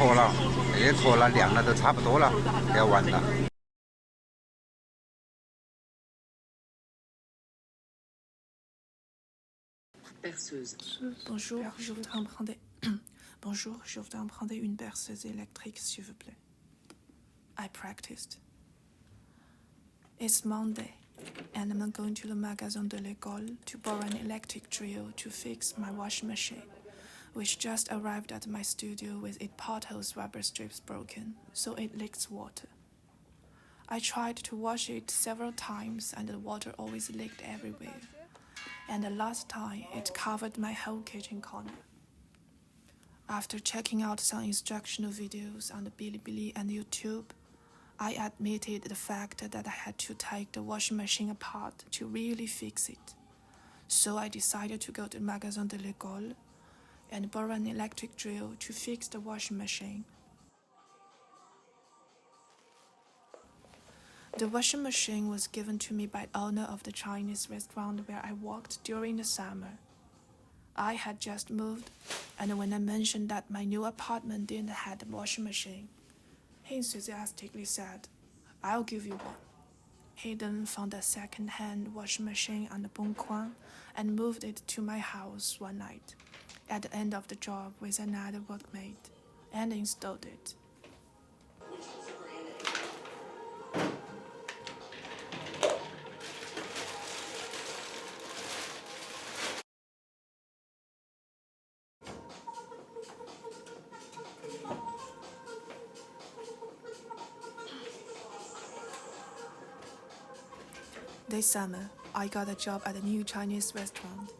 脱了，也脱了，晾了都差不多了，要完了。Bonjour, je voudrais emprunter. Bonjour, je voudrais emprunter une perceuse électrique, s'il vous plaît. I practiced. It's Monday, and I'm going to the magasin de l'école to borrow an electric drill to fix my washing machine, which just arrived at my studio with its potholes rubber strips broken, so it leaks water. I tried to wash it several times, and the water always leaked everywhere. And the last time, it covered my whole kitchen corner. After checking out some instructional videos on the Bilibili and YouTube, I admitted the fact that I had to take the washing machine apart to really fix it. So I decided to go to the Magasin de l'École and borrow an electric drill to fix the washing machine. The washing machine was given to me by the owner of the Chinese restaurant where I worked during the summer. I had just moved, and when I mentioned that my new apartment didn't have a washing machine, he enthusiastically said, "I'll give you one." He then found a second-hand washing machine on the Boncoin and moved it to my house one night, at the end of the job with another workmate, and installed it. This summer, I got a job at a new Chinese restaurant.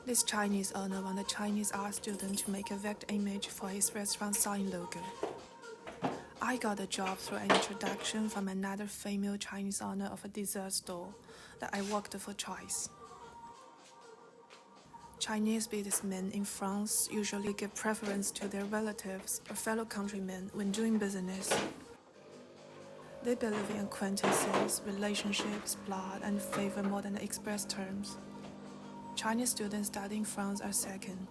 This Chinese owner wanted a Chinese art student to make a vector image for his restaurant sign logo. I got the job through an introduction from another female Chinese owner of a dessert store that I worked for twice. Chinese businessmen in France usually give preference to their relatives or fellow countrymen when doing business. They believe in acquaintances, relationships, blood, and favor more than the express terms. Chinese students studying in France are second.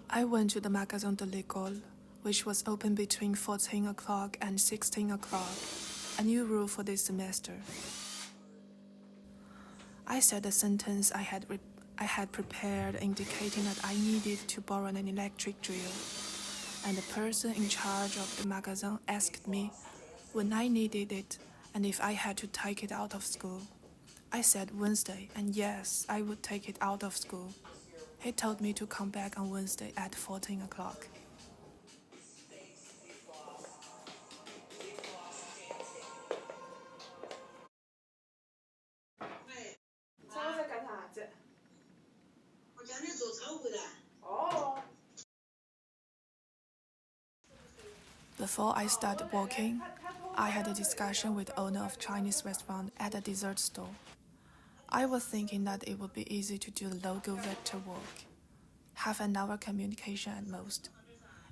I went to the Magasin de l'École, which was open between 14 o'clock and 16 o'clock, a new rule for this semester. I said the sentence I had prepared indicating that I needed to borrow an electric drill, and the person in charge of the magazine asked me when I needed it and if I had to take it out of school. I said Wednesday, and yes, I would take it out of school. He told me to come back on Wednesday at 14 o'clock. Before I started working, I had a discussion with the owner of Chinese restaurant at a dessert store. I was thinking that it would be easy to do the logo vector work, half an hour communication at most,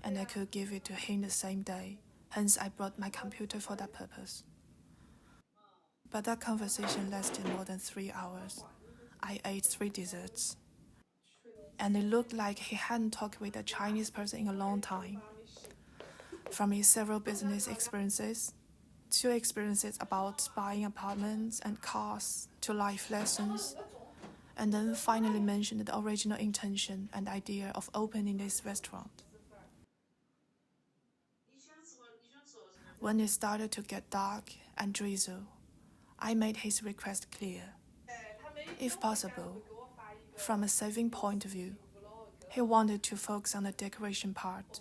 and I could give it to him the same day, hence I brought my computer for that purpose. But that conversation lasted more than 3 hours. I ate 3 desserts, and it looked like he hadn't talked with a Chinese person in a long time. From his several business experiences, to experiences about buying apartments and cars, to life lessons, and then finally mentioned the original intention and idea of opening this restaurant. When it started to get dark and drizzle, I made his request clear. If possible, from a saving point of view, he wanted to focus on the decoration part.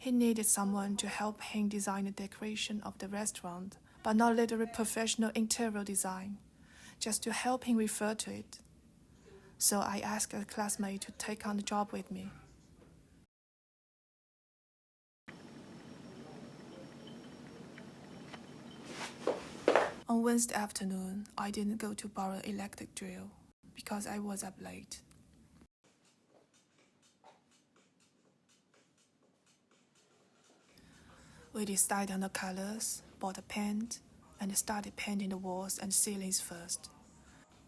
He needed someone to help him design the decoration of the restaurant, but not literally professional interior design, just to help him refer to it. So I asked a classmate to take on the job with me. On Wednesday afternoon, I didn't go to borrow an electric drill because I was up late. We decided on the colors, bought a paint, and started painting the walls and ceilings first.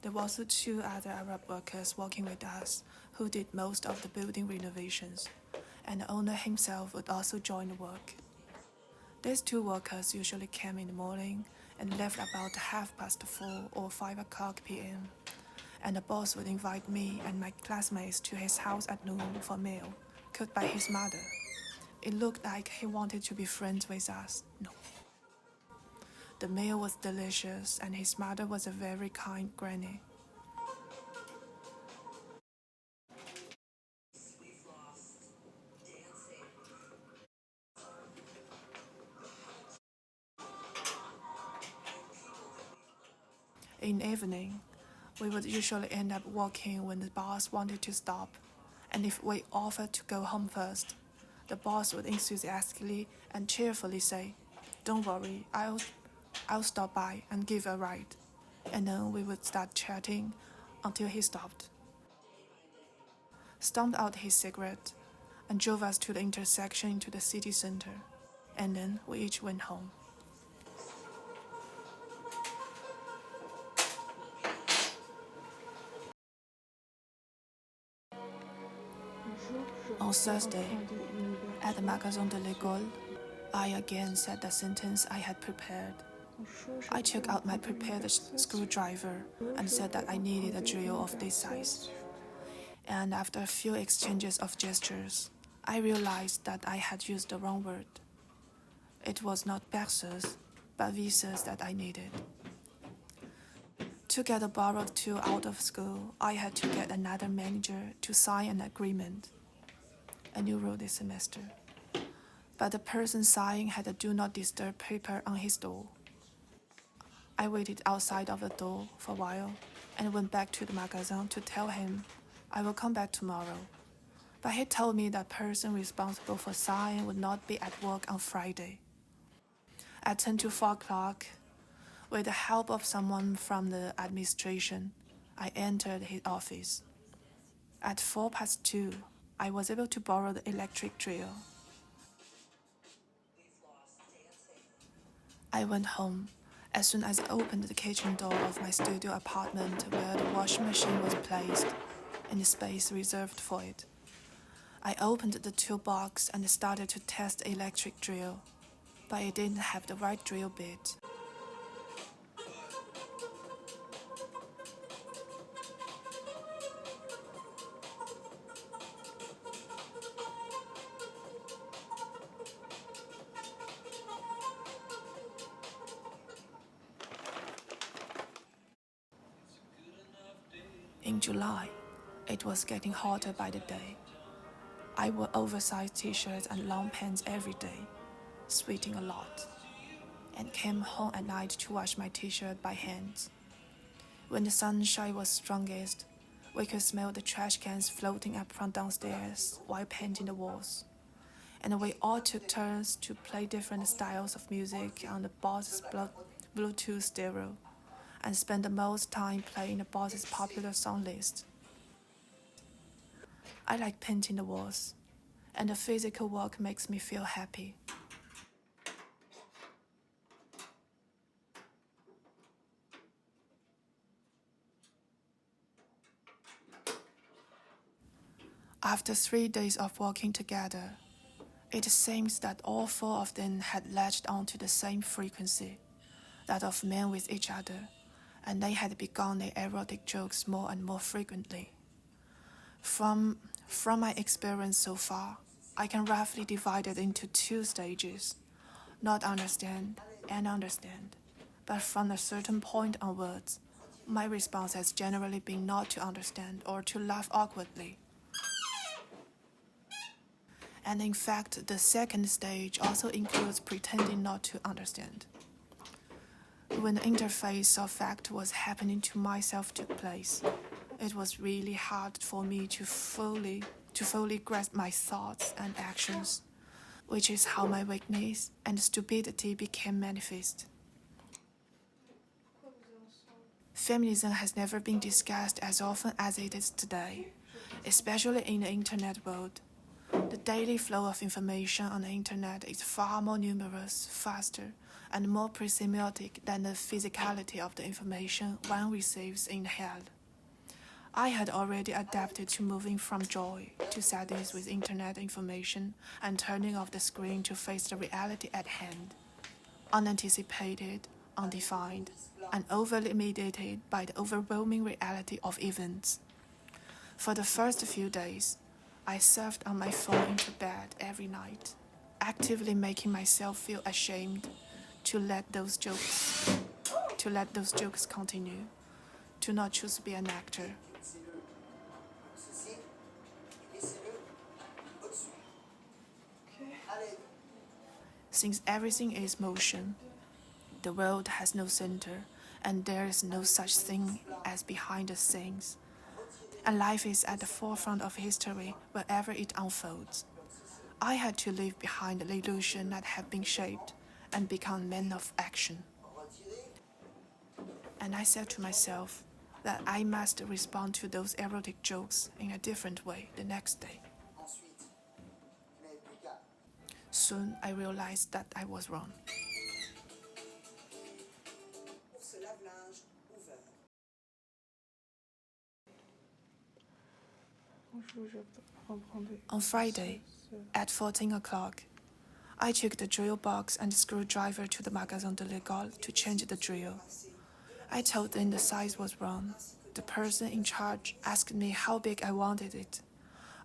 There were also 2 other Arab workers working with us who did most of the building renovations, and the owner himself would also join the work. These 2 workers usually came in the morning and left about 4:30 or 5 p.m. And the boss would invite me and my classmates to his house at noon for a meal, cooked by his mother. It looked like he wanted to be friends with us. No. The meal was delicious, and his mother was a very kind granny. In the evening, we would usually end up walking when the boss wanted to stop, and if we offered to go home first, the boss would enthusiastically and cheerfully say, "Don't worry, I'll stop by and give a ride." And then we would start chatting until he stopped, stumped out his cigarette, and drove us to the intersection into the city center. And then we each went home. On Thursday, at the Magasin de l'École, I again said the sentence I had prepared. I took out my prepared screwdriver and said that I needed a drill of this size. And after a few exchanges of gestures, I realized that I had used the wrong word. It was not perceuse, but visseuse that I needed. To get a borrowed tool out of school, I had to get another manager to sign an agreement. A new rule this semester. But the person signing had a do not disturb paper on his door. I waited outside of the door for a while and went back to the magazine to tell him I will come back tomorrow. But he told me that person responsible for signing would not be at work on Friday. At 10 to 4 o'clock, with the help of someone from the administration, I entered his office. At 2:04, I was able to borrow the electric drill. I went home as soon as I opened the kitchen door of my studio apartment where the washing machine was placed in the space reserved for it. I opened the toolbox and started to test the electric drill, but it didn't have the right drill bit. In July, it was getting hotter by the day. I wore oversized t-shirts and long pants every day, sweating a lot, and came home at night to wash my t-shirt by hand. When the sunshine was strongest, we could smell the trash cans floating up from downstairs while painting the walls. And we all took turns to play different styles of music on the boss's Bluetooth stereo, and spent the most time playing the boss's popular song list. I like painting the walls, and the physical work makes me feel happy. After 3 days of working together, it seems that all 4 of them had latched onto the same frequency, that of men with each other, and they had begun their erotic jokes more and more frequently. From my experience so far, I can roughly divide it into 2 stages: not understand and understand. But from a certain point onwards, my response has generally been not to understand or to laugh awkwardly. And in fact, the second stage also includes pretending not to understand. When the interface of fact was happening to myself took place, it was really hard for me to fully grasp my thoughts and actions, which is how my weakness and stupidity became manifest. Feminism has never been discussed as often as it is today, especially in the internet world. The daily flow of information on the internet is far more numerous, faster, and more pre-semiotic than the physicality of the information one receives in hell. I had already adapted to moving from joy to sadness with internet information and turning off the screen to face the reality at hand, unanticipated, undefined, and overly mediated by the overwhelming reality of events. For the first few days, I surfed on my phone into bed every night, actively making myself feel ashamed to let those jokes continue, to not choose to be an actor. Since everything is motion, the world has no center, and there is no such thing as behind the scenes. And life is at the forefront of history wherever it unfolds. I had to leave behind the illusion that had been shaped and become men of action. And I said to myself that I must respond to those erotic jokes in a different way the next day. Soon I realized that I was wrong. On Friday, at 14 o'clock, I took the drill box and screwdriver to the Magasin de l'École to change the drill. I told them the size was wrong. The person in charge asked me how big I wanted it.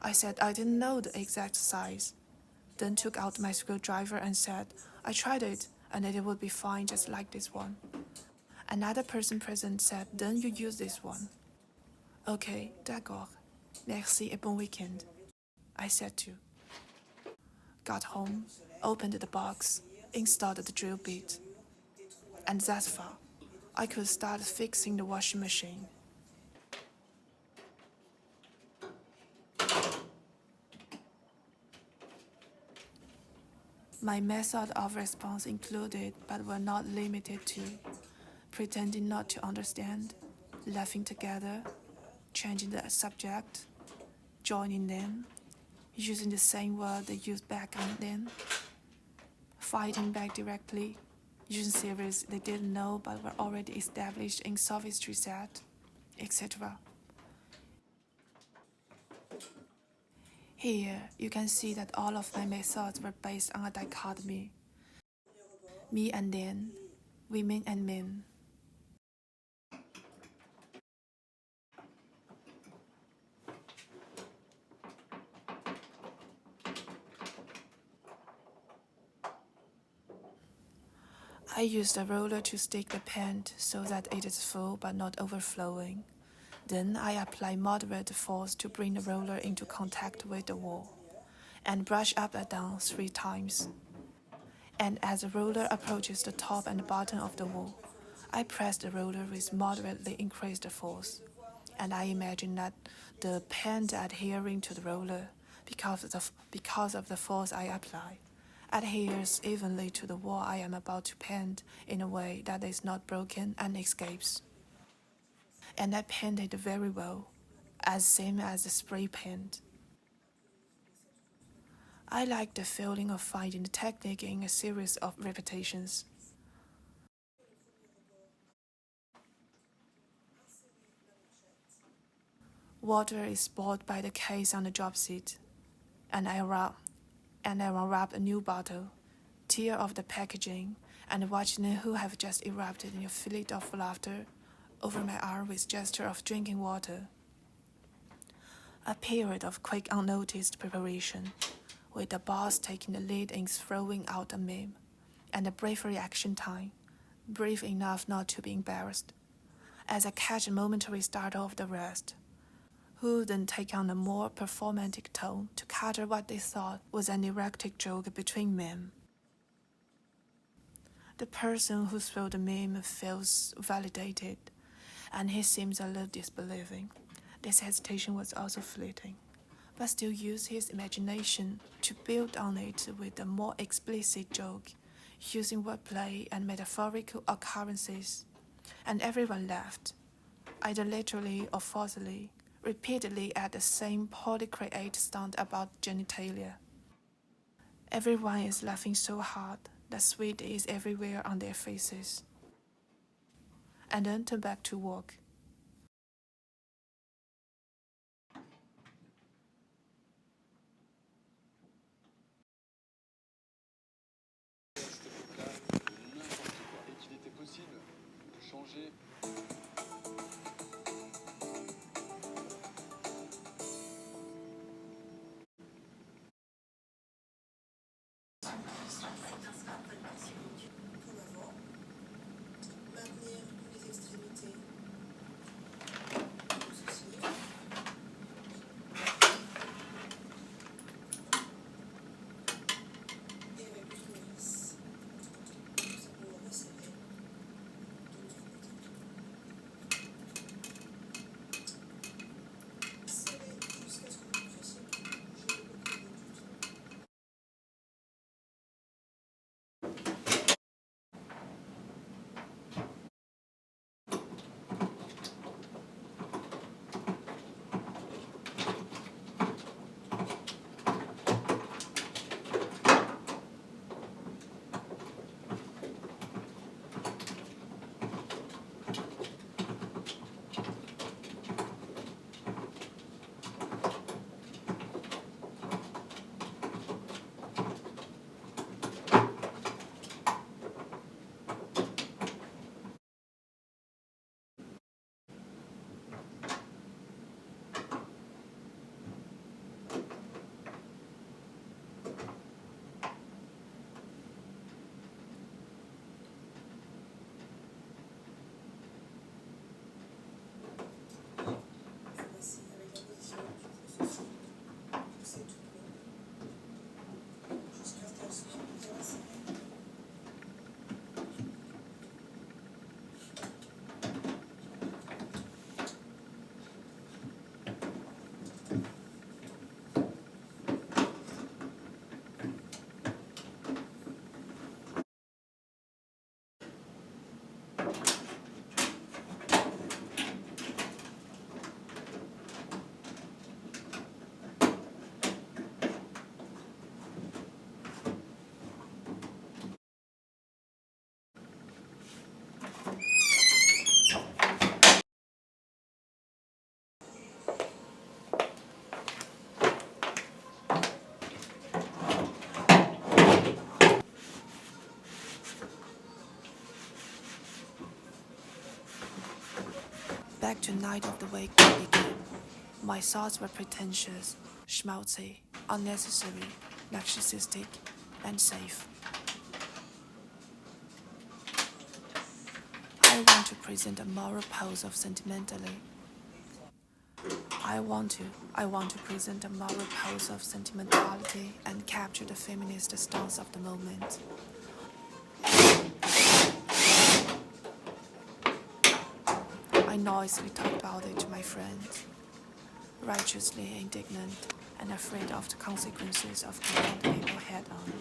I said I didn't know the exact size. Then took out my screwdriver and said, I tried it and it would be fine just like this one. Another person present said, then you use this one. Okay, d'accord. Merci et bon weekend. I said too. Got home, opened the box, installed the drill bit. And thus far, I could start fixing the washing machine. My method of response included, but were not limited to, pretending not to understand, laughing together, changing the subject, joining them, using the same word they used back on them, fighting back directly, using series they didn't know but were already established in sophistry set, etc. Here, you can see that all of my methods were based on a dichotomy. Me and them, women and men. I used a roller to stick the paint so that it is full but not overflowing. Then I apply moderate force to bring the roller into contact with the wall, and brush up and down 3 times. And as the roller approaches the top and bottom of the wall, I press the roller with moderately increased force, and I imagine that the paint adhering to the roller, because of the force I apply, adheres evenly to the wall I am about to paint in a way that is not broken and escapes. And I painted very well, as same as the spray paint. I like the feeling of finding the technique in a series of repetitions. Water is poured by the case on the drop seat, and I unwrap a new bottle, tear off the packaging, and watch them who have just erupted in a fit of laughter over my arm with gesture of drinking water. A period of quick unnoticed preparation, with the boss taking the lead in throwing out a meme, and a brief reaction time, brief enough not to be embarrassed, as I catch a momentary startle of the rest, who then take on a more performatic tone to counter what they thought was an erotic joke between men. The person who threw the meme feels validated, and he seems a little disbelieving. This hesitation was also fleeting, but still used his imagination to build on it with a more explicit joke, using wordplay and metaphorical occurrences, and everyone laughed, either literally or falsely, repeatedly at the same polycreate stunt about genitalia. Everyone is laughing so hard that sweat is everywhere on their faces. And then turn back to work. Back to night of the week began. My thoughts were pretentious, schmaltzy, unnecessary, narcissistic, and safe. I want to present a moral pose of sentimentally. I want to present a moral pose of sentimentality and capture the feminist stance of the moment. I noisily talked about it to my friends, righteously indignant and afraid of the consequences of confronting people head on.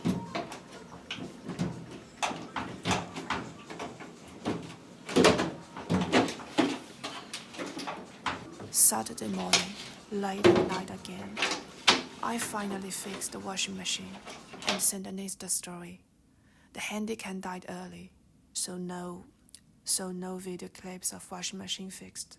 Saturday morning, late at night again, I finally fixed the washing machine and sent an Insta story. The handycam died early, so no video clips of washing machine fixed.